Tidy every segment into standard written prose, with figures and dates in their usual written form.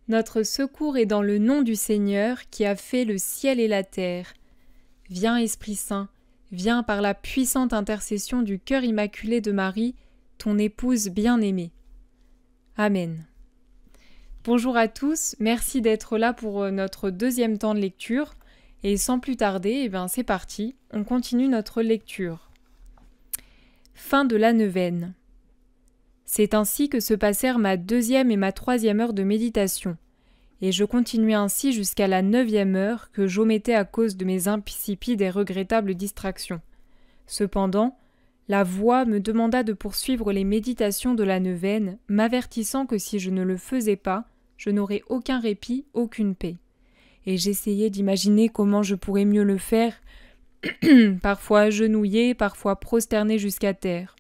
Notre secours est dans le nom du Seigneur qui a fait le ciel et la terre. Viens, Esprit Saint, viens par la puissante intercession du cœur immaculé de Marie, ton épouse bien-aimée. Amen. Bonjour à tous, merci d'être là pour notre deuxième temps de lecture. Et sans plus tarder, c'est parti, on continue notre lecture. Fin de la neuvaine. C'est ainsi que se passèrent ma 2e et ma 3e heure de méditation, et je continuai ainsi jusqu'à la 9e heure que j'omettais à cause de mes insipides et regrettables distractions. Cependant, la voix me demanda de poursuivre les méditations de la neuvaine, m'avertissant que si je ne le faisais pas, je n'aurais aucun répit, aucune paix. Et j'essayais d'imaginer comment je pourrais mieux le faire, parfois agenouillé, parfois prosterné jusqu'à terre.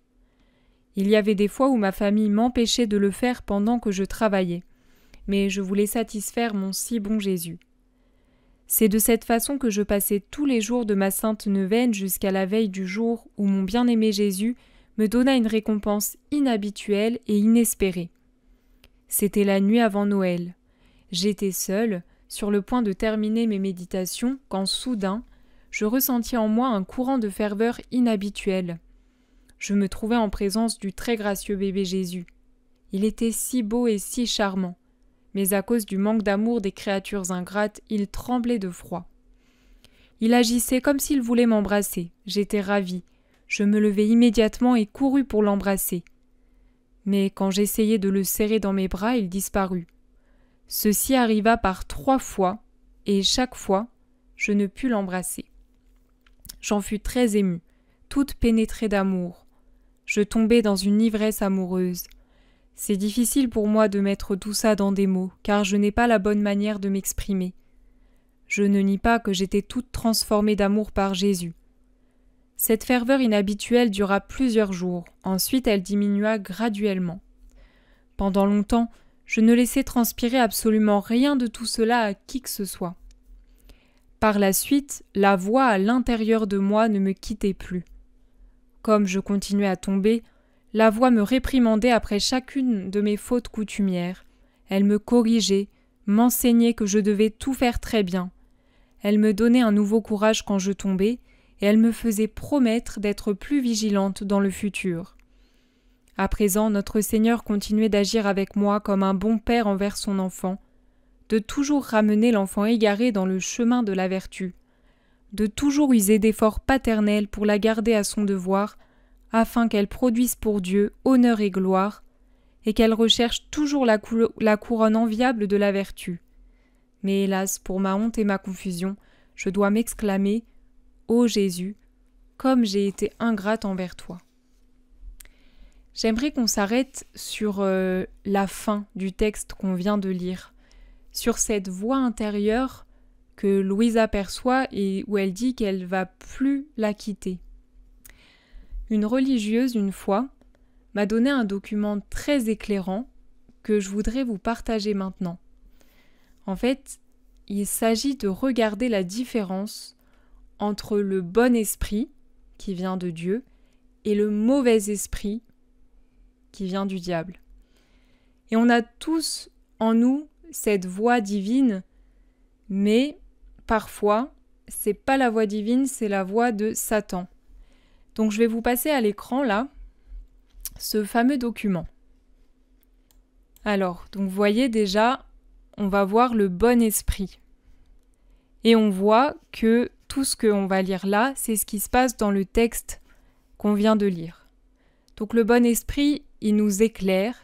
Il y avait des fois où ma famille m'empêchait de le faire pendant que je travaillais, mais je voulais satisfaire mon si bon Jésus. C'est de cette façon que je passais tous les jours de ma sainte neuvaine jusqu'à la veille du jour où mon bien-aimé Jésus me donna une récompense inhabituelle et inespérée. C'était la nuit avant Noël. J'étais seule, sur le point de terminer mes méditations, quand soudain, je ressentis en moi un courant de ferveur inhabituel. Je me trouvais en présence du très gracieux bébé Jésus. Il était si beau et si charmant, mais à cause du manque d'amour des créatures ingrates, il tremblait de froid. Il agissait comme s'il voulait m'embrasser. J'étais ravie. Je me levai immédiatement et courus pour l'embrasser. Mais quand j'essayai de le serrer dans mes bras, il disparut. Ceci arriva par 3 fois, et chaque fois, je ne pus l'embrasser. J'en fus très émue, toute pénétrée d'amour. Je tombai dans une ivresse amoureuse. C'est difficile pour moi de mettre tout ça dans des mots, car je n'ai pas la bonne manière de m'exprimer. Je ne nie pas que j'étais toute transformée d'amour par Jésus. Cette ferveur inhabituelle dura plusieurs jours, ensuite elle diminua graduellement. Pendant longtemps, je ne laissai transpirer absolument rien de tout cela à qui que ce soit. Par la suite, la voix à l'intérieur de moi ne me quittait plus. Comme je continuais à tomber, la voix me réprimandait après chacune de mes fautes coutumières. Elle me corrigeait, m'enseignait que je devais tout faire très bien. Elle me donnait un nouveau courage quand je tombais, et elle me faisait promettre d'être plus vigilante dans le futur. À présent, notre Seigneur continuait d'agir avec moi comme un bon père envers son enfant, de toujours ramener l'enfant égaré dans le chemin de la vertu, de toujours user d'efforts paternels pour la garder à son devoir, afin qu'elle produise pour Dieu honneur et gloire, et qu'elle recherche toujours la couronne enviable de la vertu. Mais hélas, pour ma honte et ma confusion, je dois m'exclamer « Ô Jésus, comme j'ai été ingrate envers toi !» J'aimerais qu'on s'arrête sur la fin du texte qu'on vient de lire, sur cette voix intérieure que Louise aperçoit et où elle dit qu'elle ne va plus la quitter. Une religieuse, une fois, m'a donné un document très éclairant que je voudrais vous partager maintenant. En fait, il s'agit de regarder la différence entre le bon esprit, qui vient de Dieu, et le mauvais esprit, qui vient du diable. Et on a tous en nous cette voix divine, mais parfois, c'est pas la voix divine, c'est la voix de Satan. Donc je vais vous passer à l'écran là, ce fameux document. Alors, donc vous voyez déjà, on va voir le bon esprit. Et on voit que tout ce qu'on va lire là, c'est ce qui se passe dans le texte qu'on vient de lire. Donc le bon esprit, il nous éclaire,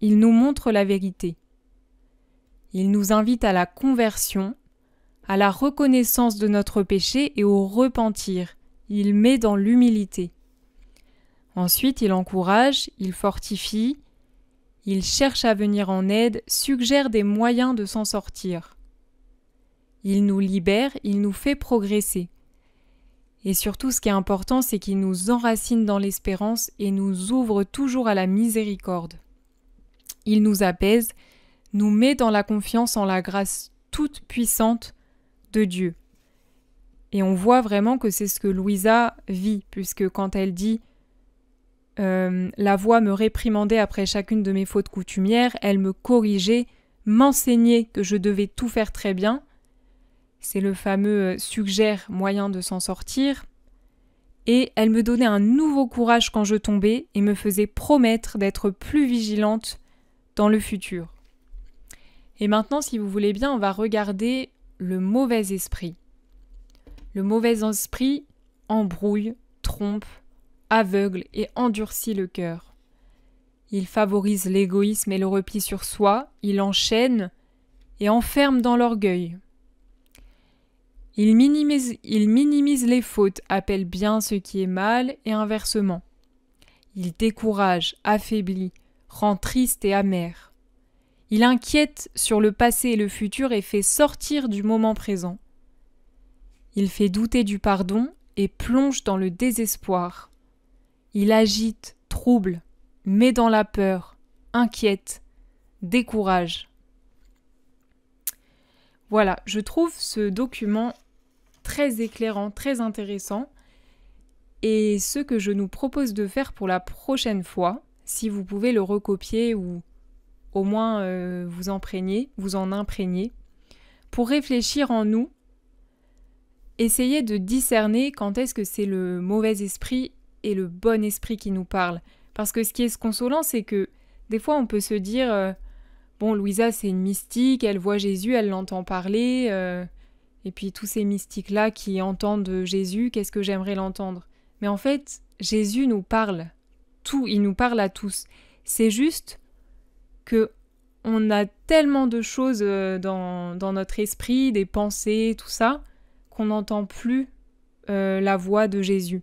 il nous montre la vérité. Il nous invite à la conversion, à la reconnaissance de notre péché et au repentir. Il met dans l'humilité. Ensuite, il encourage, il fortifie, il cherche à venir en aide, suggère des moyens de s'en sortir. Il nous libère, il nous fait progresser. Et surtout, ce qui est important, c'est qu'il nous enracine dans l'espérance et nous ouvre toujours à la miséricorde. Il nous apaise, nous met dans la confiance en la grâce toute puissante de Dieu. Et on voit vraiment que c'est ce que Louisa vit, puisque quand elle dit « La voix me réprimandait après chacune de mes fautes coutumières, elle me corrigeait, m'enseigner que je devais tout faire très bien. C'est le fameux suggère moyen de s'en sortir. Et elle me donnait un nouveau courage quand je tombais et me faisait promettre d'être plus vigilante dans le futur. Et maintenant, si vous voulez bien, on va regarder le mauvais esprit. Le mauvais esprit embrouille, trompe, aveugle et endurcit le cœur. Il favorise l'égoïsme et le repli sur soi, il enchaîne et enferme dans l'orgueil. Il minimise les fautes, appelle bien ce qui est mal et inversement. Il décourage, affaiblit, rend triste et amer. Il inquiète sur le passé et le futur et fait sortir du moment présent. Il fait douter du pardon et plonge dans le désespoir. Il agite, trouble, met dans la peur, inquiète, décourage. Voilà, je trouve ce document très éclairant, très intéressant. Et ce que je nous propose de faire pour la prochaine fois, si vous pouvez le recopier ou au moins vous en imprégner, pour réfléchir en nous, essayez de discerner quand est-ce que c'est le mauvais esprit et le bon esprit qui nous parle. Parce que ce qui est consolant, c'est que des fois on peut se dire bon, Louisa c'est une mystique, elle voit Jésus, elle l'entend parler, et puis tous ces mystiques-là qui entendent Jésus, qu'est-ce que j'aimerais l'entendre? Mais en fait, Jésus nous parle, il nous parle à tous. C'est juste que on a tellement de choses dans notre esprit, des pensées, tout ça, qu'on n'entend plus la voix de Jésus.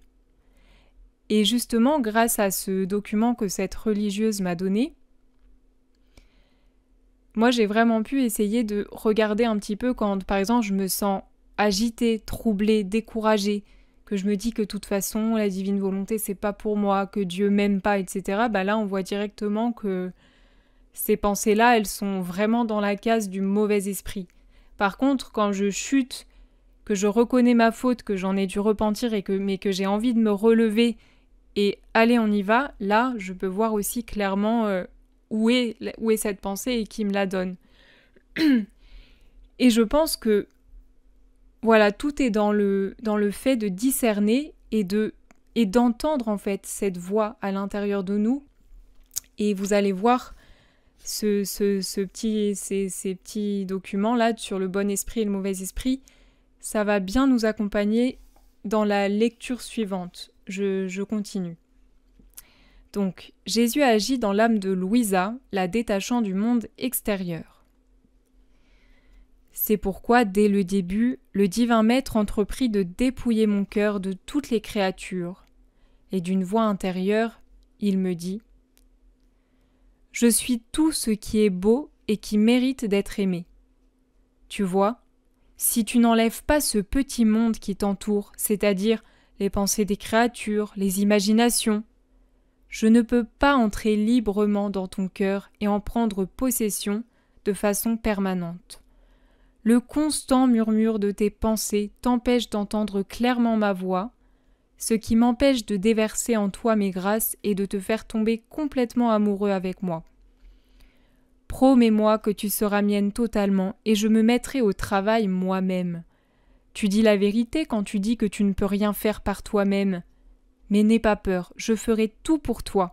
Et justement, grâce à ce document que cette religieuse m'a donné, moi j'ai vraiment pu essayer de regarder un petit peu quand, par exemple, je me sens agitée, troublée, découragée, que je me dis que de toute façon, la divine volonté, c'est pas pour moi, que Dieu m'aime pas, etc. Bah là, on voit directement que ces pensées-là, elles sont vraiment dans la case du mauvais esprit. Par contre, quand je chute, que je reconnais ma faute, que j'en ai dû repentir mais que j'ai envie de me relever et allez, on y va, là, je peux voir aussi clairement où est cette pensée et qui me la donne. Et je pense que voilà, tout est dans le fait de discerner et d'entendre en fait cette voix à l'intérieur de nous. Et vous allez voir ces petits documents-là sur le bon esprit et le mauvais esprit, ça va bien nous accompagner dans la lecture suivante. Je continue. Donc, Jésus agit dans l'âme de Louisa, la détachant du monde extérieur. C'est pourquoi, dès le début, le divin maître entreprit de dépouiller mon cœur de toutes les créatures, et d'une voix intérieure, il me dit « Je suis tout ce qui est beau et qui mérite d'être aimé. Tu vois, si tu n'enlèves pas ce petit monde qui t'entoure, c'est-à-dire les pensées des créatures, les imaginations, je ne peux pas entrer librement dans ton cœur et en prendre possession de façon permanente. Le constant murmure de tes pensées t'empêche d'entendre clairement ma voix, ce qui m'empêche de déverser en toi mes grâces et de te faire tomber complètement amoureux avec moi. Promets-moi que tu seras mienne totalement et je me mettrai au travail moi-même. Tu dis la vérité quand tu dis que tu ne peux rien faire par toi-même. Mais n'aie pas peur, je ferai tout pour toi.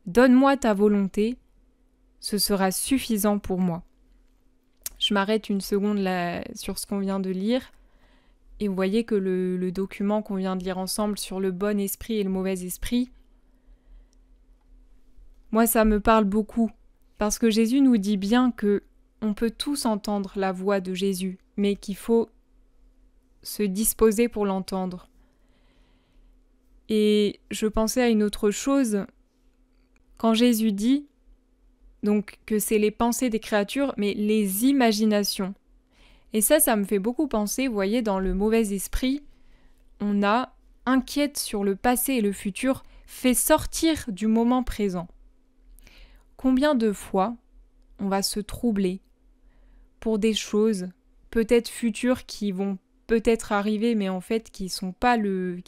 Donne-moi ta volonté, ce sera suffisant pour moi. » Je m'arrête une seconde là, sur ce qu'on vient de lire. Et vous voyez que le document qu'on vient de lire ensemble sur le bon esprit et le mauvais esprit, moi ça me parle beaucoup. Parce que Jésus nous dit bien que on peut tous entendre la voix de Jésus, mais qu'il faut se disposer pour l'entendre. Et je pensais à une autre chose, quand Jésus dit donc que c'est les pensées des créatures, mais les imaginations. Et ça me fait beaucoup penser, vous voyez, dans le mauvais esprit, on a inquiète sur le passé et le futur, fait sortir du moment présent. Combien de fois on va se troubler pour des choses peut-être futures qui vont peut-être arriver, mais en fait qui sont pas le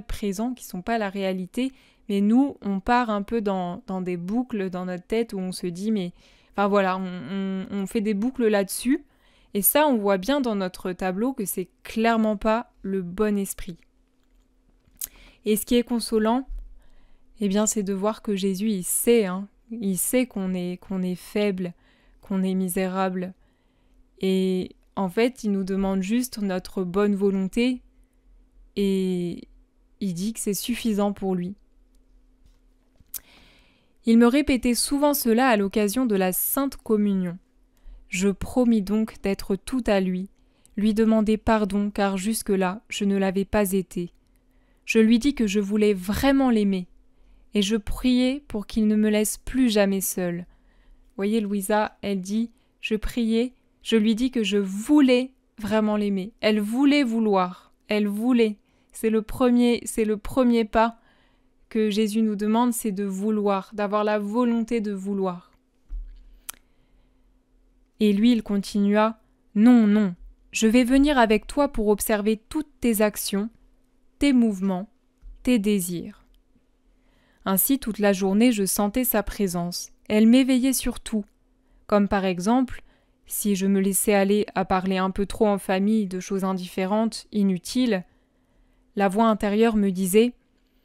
présent, qui sont pas la réalité. Mais nous, on part un peu dans des boucles dans notre tête où on se dit mais Enfin voilà, on fait des boucles là-dessus. Et ça, on voit bien dans notre tableau que c'est clairement pas le bon esprit. Et ce qui est consolant, eh bien, c'est de voir que Jésus, il sait qu'on est faible, qu'on est misérable. Et en fait, il nous demande juste notre bonne volonté et il dit que c'est suffisant pour lui. Il me répétait souvent cela à l'occasion de la Sainte Communion. Je promis donc d'être tout à lui demander pardon car jusque-là je ne l'avais pas été. Je lui dis que je voulais vraiment l'aimer, et je priais pour qu'il ne me laisse plus jamais seule. Voyez, Louisa, elle dit, je priais, je lui dis que je voulais vraiment l'aimer. Elle voulait vouloir, elle voulait. C'est le premier pas que Jésus nous demande, c'est de vouloir, d'avoir la volonté de vouloir. Et lui, il continua, non, non, je vais venir avec toi pour observer toutes tes actions, tes mouvements, tes désirs. Ainsi, toute la journée, je sentais sa présence. Elle m'éveillait sur tout. Comme par exemple, si je me laissais aller à parler un peu trop en famille de choses indifférentes, inutiles, la voix intérieure me disait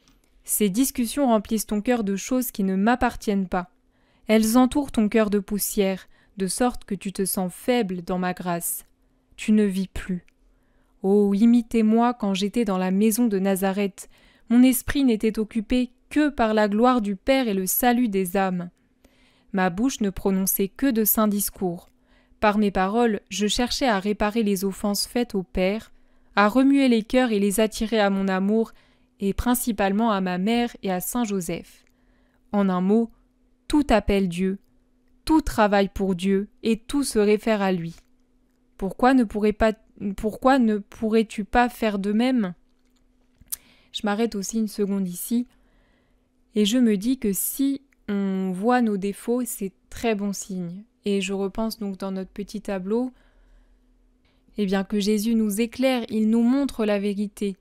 « Ces discussions remplissent ton cœur de choses qui ne m'appartiennent pas. Elles entourent ton cœur de poussière, de sorte que tu te sens faible dans ma grâce. Tu ne vis plus. Oh, imitez-moi quand j'étais dans la maison de Nazareth. Mon esprit n'était occupé que par la gloire du Père et le salut des âmes. Ma bouche ne prononçait que de saints discours. Par mes paroles, je cherchais à réparer les offenses faites au Père, à remuer les cœurs et les attirer à mon amour, et principalement à ma mère et à Saint Joseph. En un mot, tout appelle Dieu, tout travaille pour Dieu, et tout se réfère à lui. Pourquoi ne pourrais-tu pas faire de même ? Je m'arrête aussi une seconde ici, et je me dis que si on voit nos défauts, c'est très bon signe. Et je repense donc dans notre petit tableau, eh bien que Jésus nous éclaire, il nous montre la vérité,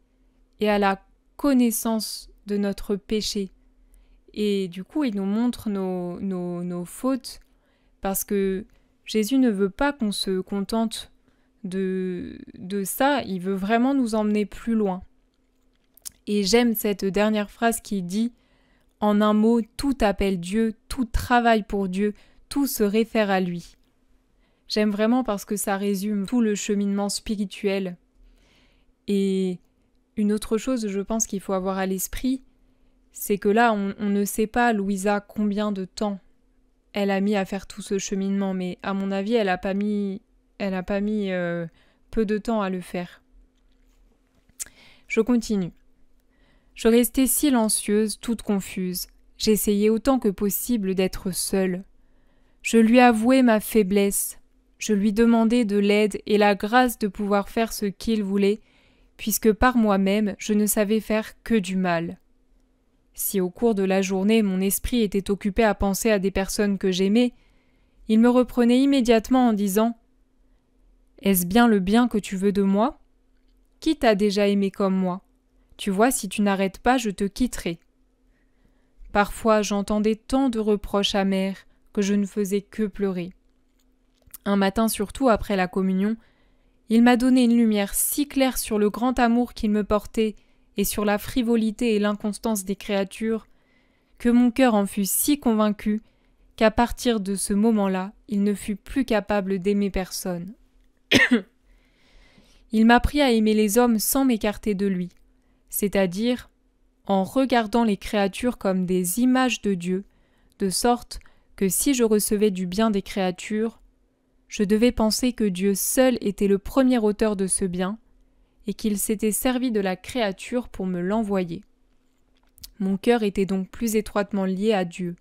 et à la connaissance de notre péché. Et du coup, il nous montre nos fautes, parce que Jésus ne veut pas qu'on se contente de ça, il veut vraiment nous emmener plus loin. Et j'aime cette dernière phrase qui dit « En un mot, tout appelle Dieu, tout travaille pour Dieu, tout se réfère à lui. » J'aime vraiment parce que ça résume tout le cheminement spirituel. Et une autre chose, je pense qu'il faut avoir à l'esprit, c'est que là, on ne sait pas, Louisa, combien de temps elle a mis à faire tout ce cheminement, mais à mon avis, elle n'a pas mis peu de temps à le faire. Je continue. Je restais silencieuse, toute confuse. J'essayais autant que possible d'être seule. Je lui avouais ma faiblesse. Je lui demandais de l'aide et la grâce de pouvoir faire ce qu'il voulait, puisque par moi-même je ne savais faire que du mal. Si au cours de la journée mon esprit était occupé à penser à des personnes que j'aimais, il me reprenait immédiatement en disant « Est-ce bien le bien que tu veux de moi ? Qui t'a déjà aimé comme moi ? Tu vois, si tu n'arrêtes pas, je te quitterai. » Parfois j'entendais tant de reproches amers que je ne faisais que pleurer. Un matin surtout, après la communion, il m'a donné une lumière si claire sur le grand amour qu'il me portait et sur la frivolité et l'inconstance des créatures, que mon cœur en fut si convaincu qu'à partir de ce moment-là, il ne fut plus capable d'aimer personne. Il m'apprit à aimer les hommes sans m'écarter de lui, c'est-à-dire en regardant les créatures comme des images de Dieu, de sorte que si je recevais du bien des créatures, je devais penser que Dieu seul était le premier auteur de ce bien, et qu'il s'était servi de la créature pour me l'envoyer. Mon cœur était donc plus étroitement lié à Dieu.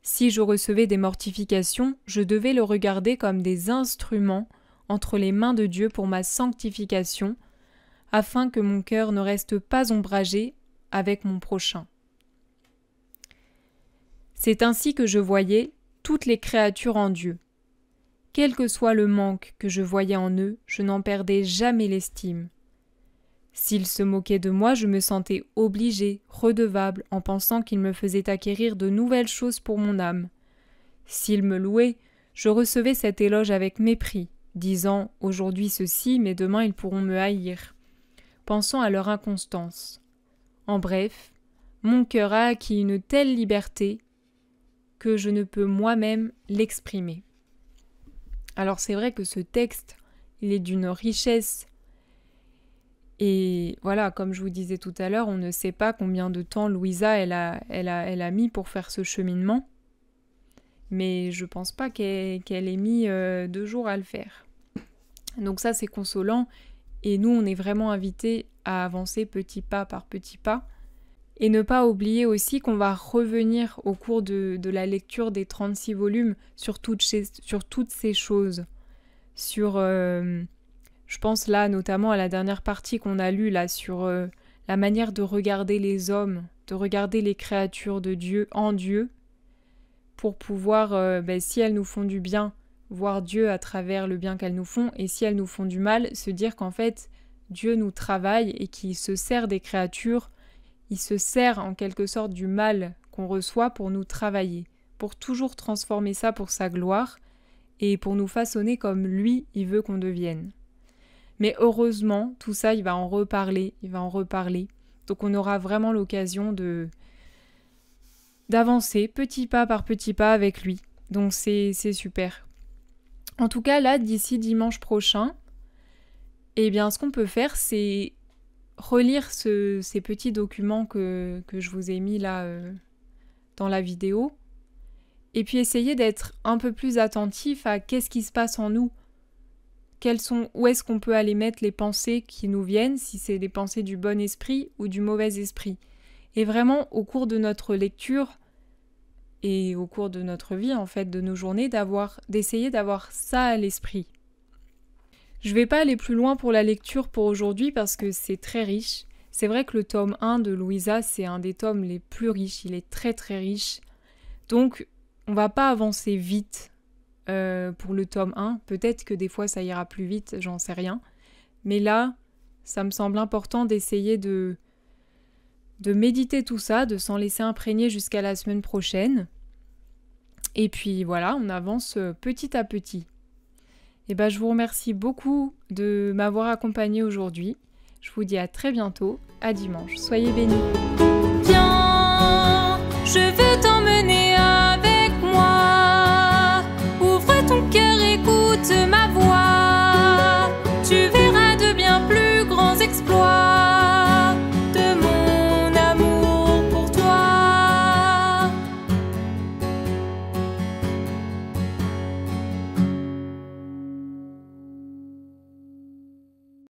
Si je recevais des mortifications, je devais le regarder comme des instruments entre les mains de Dieu pour ma sanctification, afin que mon cœur ne reste pas ombragé avec mon prochain. C'est ainsi que je voyais toutes les créatures en Dieu. Quel que soit le manque que je voyais en eux, je n'en perdais jamais l'estime. S'ils se moquaient de moi, je me sentais obligée, redevable, en pensant qu'ils me faisaient acquérir de nouvelles choses pour mon âme. S'ils me louaient, je recevais cet éloge avec mépris, disant « aujourd'hui ceci, mais demain ils pourront me haïr », pensant à leur inconstance. En bref, mon cœur a acquis une telle liberté que je ne peux moi-même l'exprimer. Alors c'est vrai que ce texte, il est d'une richesse. Et voilà, comme je vous disais tout à l'heure, on ne sait pas combien de temps Louisa elle a mis pour faire ce cheminement. Mais je pense pas qu'elle ait mis 2 jours à le faire. Donc ça, c'est consolant. Et nous, on est vraiment invités à avancer petit pas par petit pas. Et ne pas oublier aussi qu'on va revenir au cours de la lecture des 36 volumes sur toutes ces choses. Je pense là notamment à la dernière partie qu'on a lue là sur la manière de regarder les hommes, de regarder les créatures de Dieu en Dieu, pour pouvoir, si elles nous font du bien, voir Dieu à travers le bien qu'elles nous font, et si elles nous font du mal, se dire qu'en fait, Dieu nous travaille et qu'il se sert des créatures, il se sert en quelque sorte du mal qu'on reçoit pour nous travailler, pour toujours transformer ça pour sa gloire, et pour nous façonner comme lui, il veut qu'on devienne. Mais heureusement, tout ça, il va en reparler. Donc on aura vraiment l'occasion d'avancer petit pas par petit pas avec lui. Donc c'est super. En tout cas, là, d'ici dimanche prochain, eh bien, ce qu'on peut faire, c'est relire ces petits documents que je vous ai mis là dans la vidéo, et puis essayer d'être un peu plus attentif à qu'est-ce qui se passe en nous. Où est-ce qu'on peut aller mettre les pensées qui nous viennent, si c'est des pensées du bon esprit ou du mauvais esprit. Et vraiment, au cours de notre lecture et au cours de notre vie, en fait, de nos journées, d'essayer d'avoir ça à l'esprit. Je ne vais pas aller plus loin pour la lecture pour aujourd'hui parce que c'est très riche. C'est vrai que le tome 1 de Louisa, c'est un des tomes les plus riches, il est très très riche. Donc, on ne va pas avancer vite pour le tome 1. Peut-être que des fois ça ira plus vite, j'en sais rien. Mais là, ça me semble important d'essayer de méditer tout ça, de s'en laisser imprégner jusqu'à la semaine prochaine. Et puis voilà, on avance petit à petit. Et je vous remercie beaucoup de m'avoir accompagné aujourd'hui. Je vous dis à très bientôt, à dimanche. Soyez bénis. Viens, je veux t'emmener avec moi. Ouvre ton cœur, écoute ma voix. Tu verras de bien plus grands exploits.